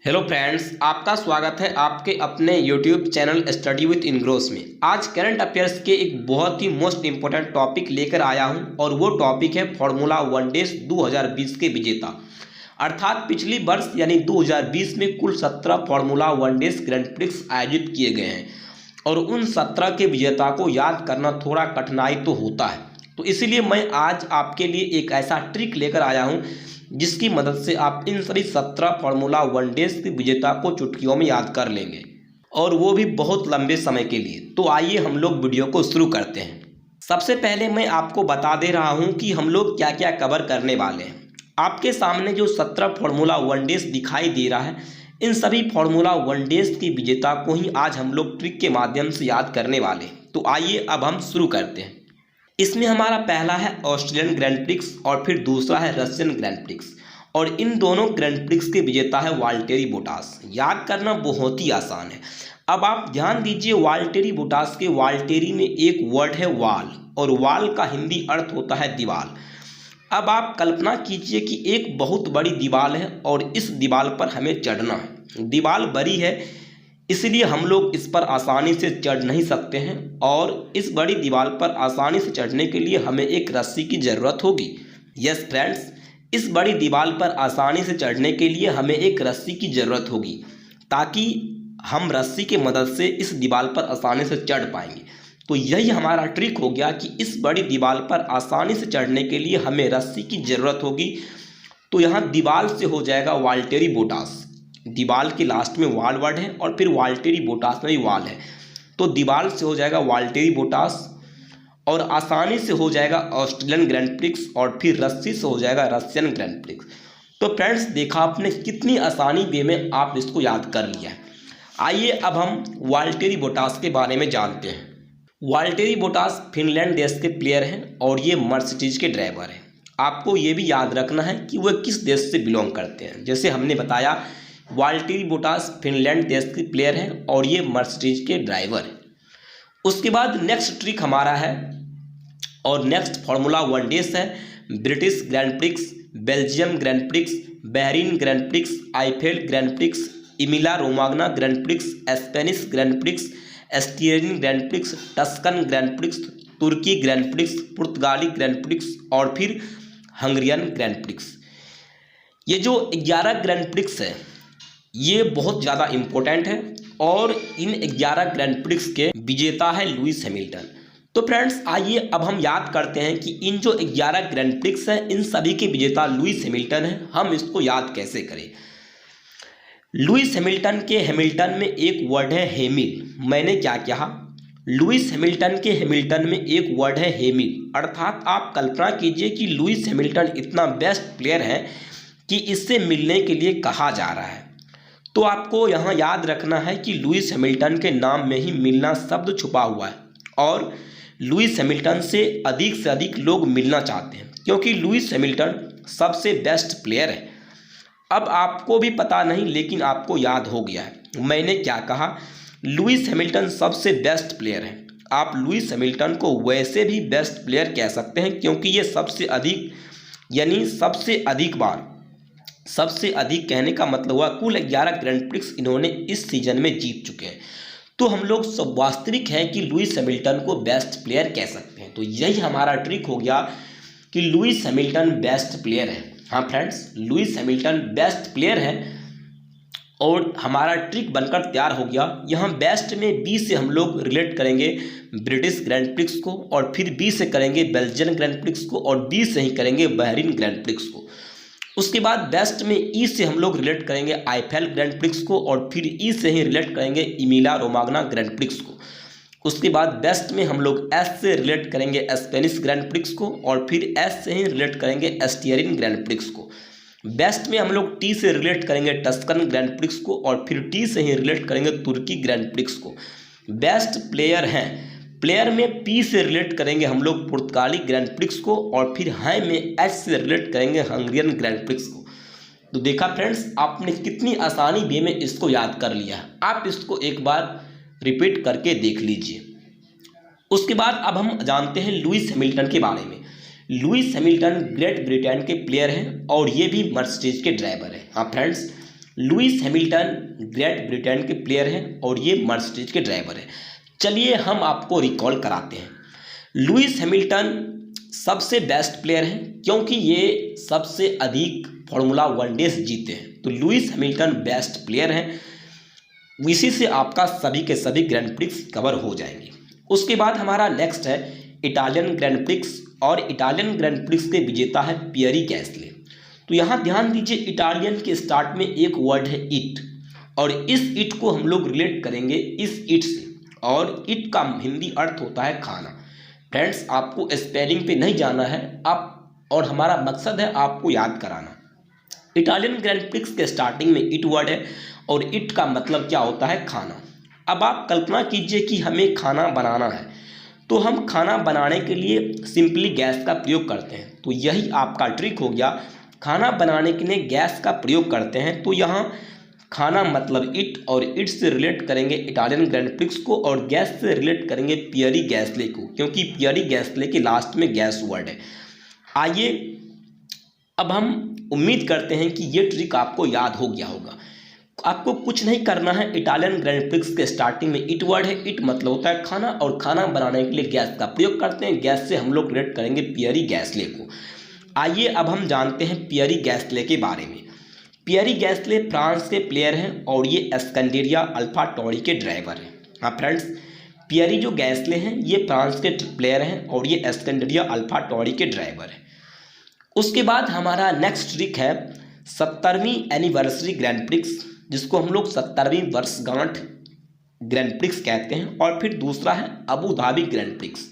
Hello friends, आपका स्वागत है आपके अपने यूट्यूब चैनल स्टडी विथ इनग्रोस में। आज करंट अफेयर्स के एक बहुत ही मोस्ट इम्पोर्टेंट टॉपिक लेकर आया हूं और वो टॉपिक है फार्मूला वनडेज 2020 के विजेता। अर्थात पिछली वर्ष यानी 2020 में कुल 17 फार्मूला वनडेज ग्रैंड प्रिक्स आयोजित किए गए हैं और उन 17 के विजेता को याद करना थोड़ा कठिनाई तो होता है। तो इसीलिए मैं आज आपके लिए एक ऐसा ट्रिक लेकर आया हूँ जिसकी मदद से आप इन सभी 17 फार्मूला वनडेज के विजेता को चुटकियों में याद कर लेंगे और वो भी बहुत लंबे समय के लिए। तो आइए हम लोग वीडियो को शुरू करते हैं। सबसे पहले मैं आपको बता दे रहा हूं कि हम लोग क्या क्या कवर करने वाले हैं। आपके सामने जो 17 फार्मूला वनडेज दिखाई दे रहा है, इन सभी फार्मूला वनडेज के विजेता को ही आज हम लोग ट्रिक के माध्यम से याद करने वाले। तो आइए अब हम शुरू करते हैं। इसमें हमारा पहला है ऑस्ट्रेलियन ग्रैंड प्रिक्स और फिर दूसरा है रशियन ग्रैंड प्रिक्स और इन दोनों ग्रैंड प्रिक्स के विजेता है वाल्टेरी बोटास। याद करना बहुत ही आसान है। अब आप ध्यान दीजिए, वाल्टेरी बोटास के वाल्टेरी में एक वर्ड है वाल और वाल का हिंदी अर्थ होता है दीवार। अब आप कल्पना कीजिए कि एक बहुत बड़ी दीवार है और इस दीवार पर हमें चढ़ना है। दीवार बड़ी है इसलिए हम लोग इस पर आसानी से चढ़ नहीं सकते हैं और इस बड़ी दीवार पर आसानी से चढ़ने के लिए हमें एक रस्सी की ज़रूरत होगी। यस फ्रेंड्स, इस बड़ी दीवार पर आसानी से चढ़ने के लिए हमें एक रस्सी की ज़रूरत होगी ताकि हम रस्सी की मदद से इस दीवार पर आसानी से चढ़ पाएंगे। तो यही हमारा ट्रिक हो गया कि इस बड़ी दीवार पर आसानी से चढ़ने के लिए हमें रस्सी की ज़रूरत होगी। तो यहाँ दीवार से हो जाएगा वाल्टेरी बोटास। दीवार के लास्ट में वाल वर्ड है और फिर वाल्टेरी बोटास में भी वाल है, तो दीवार से हो जाएगा वाल्टेरी बोटास और आसानी से हो जाएगा ऑस्ट्रेलियन ग्रैंड प्रिक्स और फिर रस्सी से हो जाएगा रशियन ग्रैंड प्रिक्स। तो फ्रेंड्स, देखा आपने कितनी आसानी वे में आप इसको याद कर लिया है। आइए अब हम वाल्टेरी बोटास के बारे में जानते हैं। वाल्टेरी बोटास फिनलैंड देश के प्लेयर हैं और ये मर्सिडीज के ड्राइवर हैं। आपको ये भी याद रखना है कि वह किस देश से बिलोंग करते हैं। जैसे हमने बताया, वाल्टेरी बोटास फिनलैंड देश के प्लेयर हैं और ये मर्सिडीज के ड्राइवर हैं। उसके बाद नेक्स्ट ट्रिक हमारा है और नेक्स्ट फार्मूला वनडेज है British grand prix, Belgium grand prix, Bahrain grand prix, Eifel grand prix, Emilia Romagna grand prix, Spanish grand prix, Styrian grand prix, Tuscan grand prix, तुर्की grand prix, पुर्तगाली grand prix और फिर Hungarian grand prix. ये जो 11 grand prix है ये बहुत ज़्यादा इम्पोर्टेंट है और इन 11 ग्रैंड प्रिक्स के विजेता है लुइस हैमिल्टन। तो फ्रेंड्स, आइए अब हम याद करते हैं कि इन जो 11 ग्रैंड प्रिक्स हैं इन सभी के विजेता लुइस हैमिल्टन है। हम इसको याद कैसे करें। लुइस हैमिल्टन के हैमिल्टन में एक वर्ड है हेमिल। मैंने क्या कहा, लुइस हैमिल्टन के हैमिल्टन में एक वर्ड है हेमिल। अर्थात आप कल्पना कीजिए कि लुइस हैमिल्टन इतना बेस्ट प्लेयर है कि इससे मिलने के लिए कहा जा रहा है। तो आपको यहाँ याद रखना है कि लुइस हैमिल्टन के नाम में ही मिलना शब्द छुपा हुआ है और लुइस हैमिल्टन से अधिक लोग मिलना चाहते हैं क्योंकि लुइस हैमिल्टन सबसे बेस्ट प्लेयर है। अब आपको भी पता नहीं लेकिन आपको याद हो गया है। मैंने क्या कहा, लुइस हैमिल्टन सबसे बेस्ट प्लेयर है। आप लुइस हैमिल्टन को वैसे भी बेस्ट प्लेयर कह सकते हैं क्योंकि ये सबसे अधिक यानी सबसे अधिक कहने का मतलब हुआ कुल 11 ग्रैंड प्रिक्स इन्होंने इस सीजन में जीत चुके हैं। तो हम लोग सब वास्तविक हैं कि लुइस हैमिल्टन को बेस्ट प्लेयर कह सकते हैं। तो यही हमारा ट्रिक हो गया कि लुइस हैमिल्टन बेस्ट प्लेयर है। हाँ friends, Lewis Hamilton best player है और हमारा ट्रिक बनकर तैयार हो गया। यहाँ बेस्ट में बी से हम लोग रिलेट करेंगे ब्रिटिश ग्रैंड प्रिक्स को और फिर बी से करेंगे बेल्जियन ग्रैंड प्रिक्स को और बी से ही करेंगे बहरीन ग्रैंड प्रिक्स को। उसके बाद बेस्ट में ई से हम लोग रिलेट करेंगे आईफेल ग्रैंड प्रिक्स को और फिर ई से ही रिलेट करेंगे इमिला रोमाग्ना ग्रैंड प्रिक्स को। उसके बाद बेस्ट में हम लोग एस से रिलेट करेंगे स्पेनिश ग्रैंड प्रिक्स को और फिर एस से ही रिलेट करेंगे एस्टियरिन ग्रैंड प्रिक्स को। बेस्ट में हम लोग टी से रिलेट करेंगे टस्कन ग्रैंड प्रिक्स को और फिर टी से ही रिलेट करेंगे तुर्की ग्रैंड प्रिक्स को। बेस्ट प्लेयर हैं, प्लेयर में पी से रिलेट करेंगे हम लोग पुर्तगाली ग्रैंड प्रिक्स को और फिर हाई में एच से रिलेट करेंगे हंगरियन ग्रैंड प्रिक्स को। तो देखा फ्रेंड्स, आपने कितनी आसानी वे में इसको याद कर लिया है। आप इसको एक बार रिपीट करके देख लीजिए। उसके बाद अब हम जानते हैं लुइस हैमिल्टन के बारे में। लुइस हैमिल्टन ग्रेट ब्रिटेन के प्लेयर हैं और ये भी मर्सिडीज के ड्राइवर हैं। हाँ friends, Lewis Hamilton great Britain के प्लेयर हैं और ये मर्सिडीज के ड्राइवर हैं। चलिए हम आपको रिकॉल कराते हैं। लुइस हैमिल्टन सबसे बेस्ट प्लेयर हैं क्योंकि ये सबसे अधिक फार्मूला 1 रेस जीते हैं, तो लुइस हैमिल्टन बेस्ट प्लेयर हैं। इसी से आपका सभी के सभी ग्रैंड प्रिक्स कवर हो जाएंगे। उसके बाद हमारा नेक्स्ट है इटालियन ग्रैंड प्रिक्स, और इटालियन ग्रैंड प्रिक्स के विजेता है पियरी गैस्ले। तो यहाँ ध्यान दीजिए, इटालियन के स्टार्ट में एक वर्ड है इट, और इस इट को हम लोग रिलेट करेंगे इस इट से, और इट का हिंदी अर्थ होता है खाना। फ्रेंड्स, आपको स्पेलिंग पे नहीं जाना है आप, और हमारा मकसद है आपको याद कराना। इटालियन ग्रैंड प्रिक्स के स्टार्टिंग में इट वर्ड है, और इट का मतलब क्या होता है खाना। अब आप कल्पना कीजिए कि हमें खाना बनाना है, तो हम खाना बनाने के लिए सिंपली गैस का प्रयोग करते हैं। तो यही आपका ट्रिक हो गया, खाना बनाने के लिए गैस का प्रयोग करते हैं। तो यहाँ खाना मतलब इट, और इट से रिलेट करेंगे इटालियन ग्रैंड प्रिक्स को, और गैस से रिलेट करेंगे पियरी गैस्ले को, क्योंकि पियरी गैस्ले के लास्ट में गैस वर्ड है। आइए अब हम उम्मीद करते हैं कि ये ट्रिक आपको याद हो गया होगा। आपको कुछ नहीं करना है। इटालियन ग्रैंड प्रिक्स के स्टार्टिंग में इट वर्ड है, इट मतलब होता है खाना, और खाना बनाने के लिए गैस का प्रयोग करते हैं। गैस से हम लोग रिलेट करेंगे पियरी गैस्ले को। आइए अब हम जानते हैं पियरी गैस्ले के बारे में। पियरी गैस्ले फ्रांस के प्लेयर हैं, और ये एस्कंडेरिया अल्फा टॉरी के ड्राइवर हैं। हाँ फ्रेंड्स, पियरी जो गैस्ले हैं ये फ्रांस के प्लेयर हैं, और ये एस्कंडेरिया अल्फा टॉरी के ड्राइवर हैं। उसके बाद हमारा नेक्स्ट ट्रिक है 70वीं एनिवर्सरी ग्रैंड प्रिक्स, जिसको हम लोग 70वीं वर्षगांठ ग्रैंड प्रिक्स कहते हैं, और फिर दूसरा है अबू धाबी ग्रैंड प्रिक्स,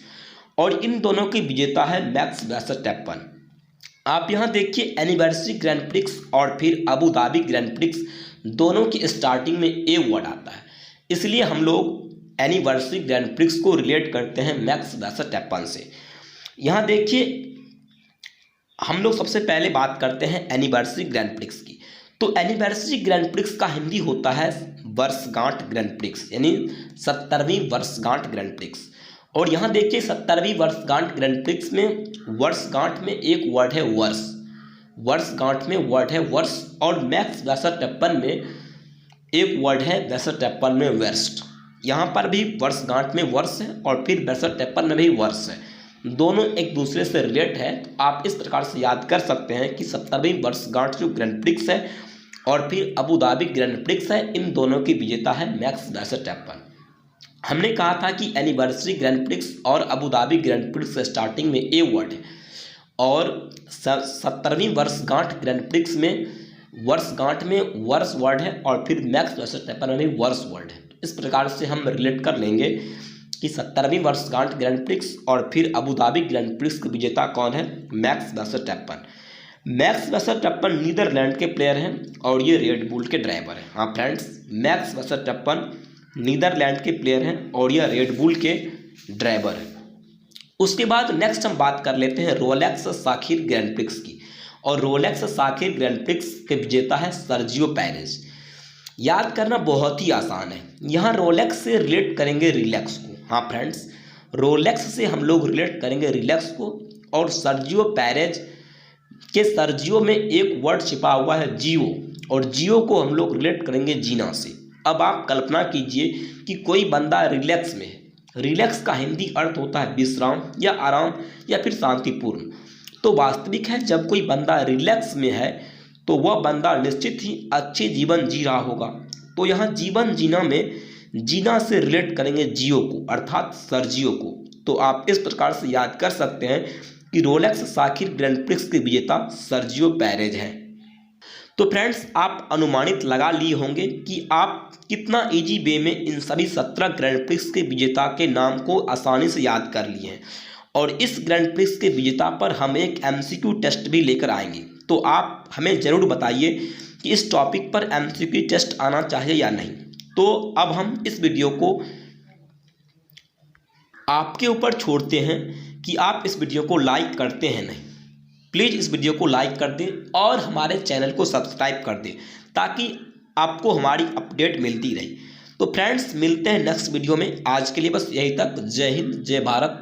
और इन दोनों के विजेता है मैक्स वर्स्टैपेन। आप यहाँ देखिए, एनिवर्सरी ग्रैंड प्रिक्स और फिर अबू धाबी ग्रैंड प्रिक्स दोनों की स्टार्टिंग में ए वर्ड आता है, इसलिए हम लोग एनिवर्सरी ग्रैंड प्रिक्स को रिलेट करते हैं मैक्स वर्स्टैपेन से। यहाँ देखिए, हम लोग सबसे पहले बात करते हैं एनिवर्सरी ग्रैंड प्रिक्स की। तो एनिवर्सरी ग्रैंड प्रिक्स का हिंदी होता है वर्षगांठ ग्रैंड प्रिक्स, यानी 70वीं वर्षगांठ ग्रैंड प्रिक्स। और यहाँ देखिए, 70वीं वर्षगांठ ग्रैंड प्रिक्स में वर्षगांठ में एक वर्ड है वर्ष, वर्षगांठ में वर्ड है वर्ष, और मैक्स वर्स्टैपेन में एक वर्ड है वर्स्टैपेन में वर्स्ट। यहाँ पर भी वर्षगांठ में वर्ष है, और फिर वर्स्टैपेन में भी वर्ष है, दोनों एक दूसरे से रिलेट है। आप इस प्रकार से याद कर सकते हैं कि 70वीं वर्षगांठ जो ग्रैंड प्रिक्स है और फिर अबू धाबी ग्रैंड प्रिक्स है, इन दोनों की विजेता है मैक्स वर्स्टैपेन। हमने कहा था कि एनिवर्सरी ग्रैंड प्रिक्स और Abu Dhabi grand prix starting में ए वर्ड है, और 70वीं वर्षगांठ ग्रैंड प्रिक्स में वर्षगांठ में वर्ष वर्ड है, और फिर मैक्स वर्स्टैपेन में भी वर्ष वर्ड है। इस प्रकार से हम रिलेट कर लेंगे कि 70वीं वर्षगांठ ग्रैंड प्रिक्स और फिर अबू धाबी ग्रैंड प्रिक्स के विजेता कौन है, Max Verstappen. Max Verstappen Netherlands के प्लेयर हैं, और ये रेड बुल के ड्राइवर हैं। हाँ फ्रेंड्स, मैक्स वर्स्टैपेन नीदरलैंड के प्लेयर हैं, और यह रेड बुल के ड्राइवर हैं। उसके बाद नेक्स्ट हम बात कर लेते हैं रोलेक्स साखिर ग्रैंड प्रिक्स की, और रोलेक्स साखिर ग्रैंड प्रिक्स के विजेता है सर्जियो पेरेज। याद करना बहुत ही आसान है। यहाँ रोलेक्स से रिलेट करेंगे रिलैक्स को। हाँ फ्रेंड्स, रोलेक्स से हम लोग रिलेट करेंगे रिलैक्स को, और सर्जियो पेरेज के सर्जियो में एक वर्ड छिपा हुआ है जियो, और जियो को हम लोग रिलेट करेंगे जीना से। अब आप कल्पना कीजिए कि कोई बंदा रिलैक्स में है। रिलैक्स का हिंदी अर्थ होता है विश्राम या आराम या फिर शांतिपूर्ण। तो वास्तविक है, जब कोई बंदा रिलैक्स में है तो वह बंदा निश्चित ही अच्छे जीवन जी रहा होगा। तो यहाँ जीवन जीना में जीना से रिलेट करेंगे जियो को, अर्थात सर्जियो को। तो आप इस प्रकार से याद कर सकते हैं कि रोलेक्स साखिर ग्रैंड प्रिक्स के विजेता सर्जियो पेरेज हैं। तो फ्रेंड्स, आप अनुमानित लगा लिए होंगे कि आप कितना इजी वे में इन सभी 17 ग्रैंड प्रिक्स के विजेता के नाम को आसानी से याद कर लिए हैं। और इस ग्रैंड प्रिक्स के विजेता पर हम एक MCQ टेस्ट भी लेकर आएंगे। तो आप हमें ज़रूर बताइए कि इस टॉपिक पर MCQ टेस्ट आना चाहिए या नहीं। तो अब हम इस वीडियो को आपके ऊपर छोड़ते हैं कि आप इस वीडियो को लाइक करते हैं नहीं। प्लीज़ इस वीडियो को लाइक कर दें और हमारे चैनल को सब्सक्राइब कर दें, ताकि आपको हमारी अपडेट मिलती रहे। तो फ्रेंड्स, मिलते हैं नेक्स्ट वीडियो में। आज के लिए बस यही तक। जय हिंद, जय भारत।